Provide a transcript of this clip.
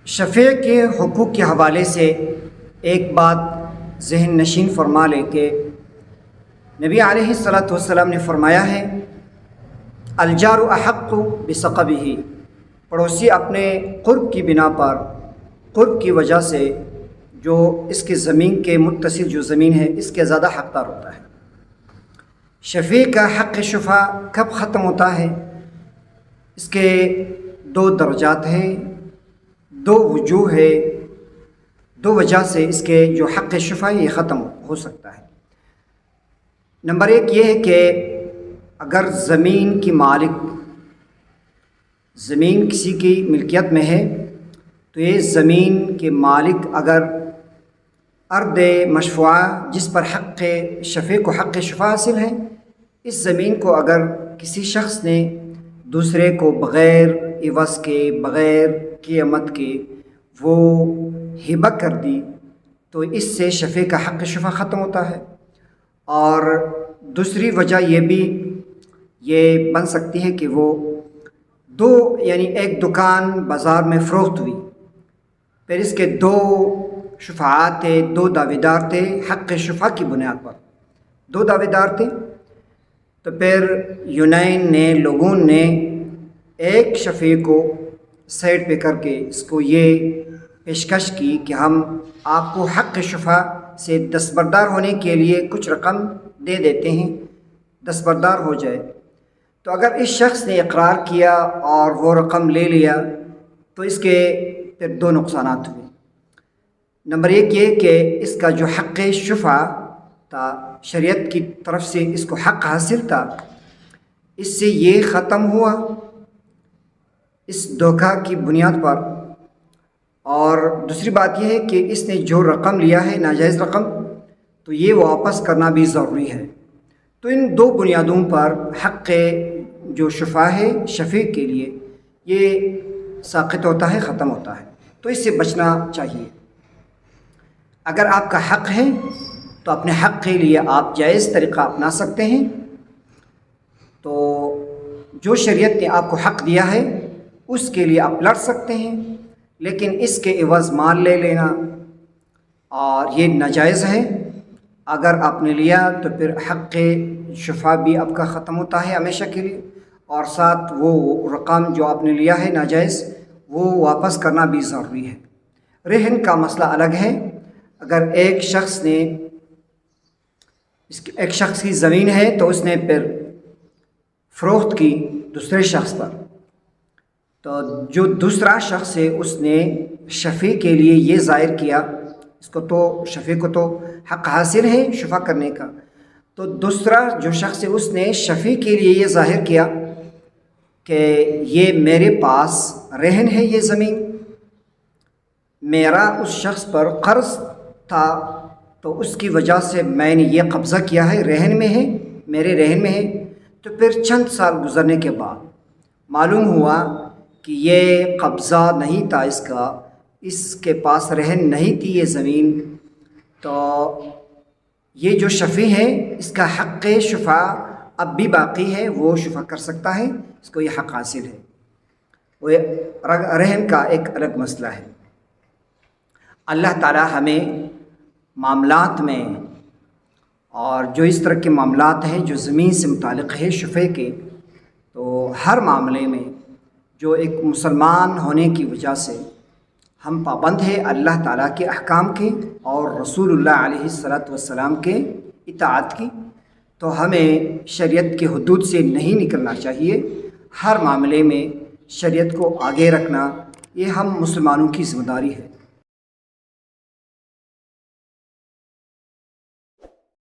شفیع کے حقوق کے حوالے سے ایک بات ذہن نشین فرما لے کہ نبی علیہ الصلاۃ والسلام نے فرمایا ہے، الجار احق بثقبہ، پڑوسی اپنے قرب کی بنا پر، قرب کی وجہ سے جو اس کے زمین کے متصل جو زمین ہے اس کے زیادہ حقدار ہوتا ہے۔ شفیع کا حق شفا کب ختم ہوتا ہے؟ اس کے دو درجات ہیں، دو وجوہ ہے، دو وجہ سے اس کے جو حق شفا یہ ختم ہو سکتا ہے۔ نمبر ایک یہ ہے کہ اگر زمین کی مالک، زمین کسی کی ملکیت میں ہے تو یہ زمین کے مالک اگر ارض مشفوعہ جس پر حق شفیع کو حق شفا حاصل ہے، اس زمین کو اگر کسی شخص نے دوسرے کو بغیر عوض کے، بغیر قیمت کے وہ ہبہ کر دی تو اس سے شفیع کا حق شفا ختم ہوتا ہے۔ اور دوسری وجہ یہ بن سکتی ہے کہ وہ یعنی ایک دکان بازار میں فروخت ہوئی، پھر اس کے دو شفعات تھے، دو دعویدار تھے حق شفا کی بنیاد پر، دو دعویدار تھے، تو پھر یونین نے، لوگوں نے ایک شفیع کو سائڈ پہ کر کے اس کو یہ پیشکش کی کہ ہم آپ کو حق شفا سے دستبردار ہونے کے لیے کچھ رقم دے دیتے ہیں، دستبردار ہو جائے۔ تو اگر اس شخص نے اقرار کیا اور وہ رقم لے لیا تو اس کے پھر دو نقصانات ہوئے۔ نمبر ایک یہ کہ اس کا جو حق شفا تھا، شریعت کی طرف سے اس کو حق حاصل تھا، اس سے یہ ختم ہوا اس دھوکہ کی بنیاد پر۔ اور دوسری بات یہ ہے کہ اس نے جو رقم لیا ہے، ناجائز رقم، تو یہ واپس کرنا بھی ضروری ہے۔ تو ان دو بنیادوں پر حق جو شفا ہے شفیع کے لیے یہ ساقط ہوتا ہے، ختم ہوتا ہے، تو اس سے بچنا چاہیے۔ اگر آپ کا حق ہے تو اپنے حق کے لیے آپ جائز طریقہ اپنا سکتے ہیں۔ تو جو شریعت نے آپ کو حق دیا ہے اس کے لیے آپ لڑ سکتے ہیں، لیکن اس کے عوض مال لے لینا اور یہ ناجائز ہے۔ اگر آپ نے لیا تو پھر حق شفا بھی آپ کا ختم ہوتا ہے ہمیشہ کے لیے، اور ساتھ وہ رقم جو آپ نے لیا ہے ناجائز وہ واپس کرنا بھی ضروری ہے۔ رہن کا مسئلہ الگ ہے۔ اگر ایک شخص کی زمین ہے تو اس نے پھر فروخت کی دوسرے شخص پر، تو جو دوسرا شخص ہے اس نے شفیع کے لیے یہ ظاہر کیا، اس کو تو شفیع کو تو حق حاصل ہے شفا کرنے کا، تو دوسرا جو شخص ہے اس نے شفیع کے لیے یہ ظاہر کیا کہ یہ میرے پاس رہن ہے، یہ زمین میرا اس شخص پر قرض تھا تو اس کی وجہ سے میں نے یہ قبضہ کیا ہے، رہن میں ہے، میرے رہن میں ہے۔ تو پھر چند سال گزرنے کے بعد معلوم ہوا کہ یہ قبضہ نہیں تھا اس کے پاس رہن نہیں تھی یہ زمین، تو یہ جو شفیع ہے اس کا حق شفا اب بھی باقی ہے، وہ شفا کر سکتا ہے، اس کو یہ حق حاصل ہے۔ وہ رہن کا ایک الگ مسئلہ ہے۔ اللہ تعالی ہمیں معاملات میں اور جو اس طرح کے معاملات ہیں جو زمین سے متعلق ہے شفیع کے، تو ہر معاملے میں جو ایک مسلمان ہونے کی وجہ سے ہم پابند ہیں اللہ تعالیٰ کے احکام کے اور رسول اللہ علیہ الصلاۃ والسلام کے اطاعت کی، تو ہمیں شریعت کے حدود سے نہیں نکلنا چاہیے۔ ہر معاملے میں شریعت کو آگے رکھنا یہ ہم مسلمانوں کی ذمہ داری ہے۔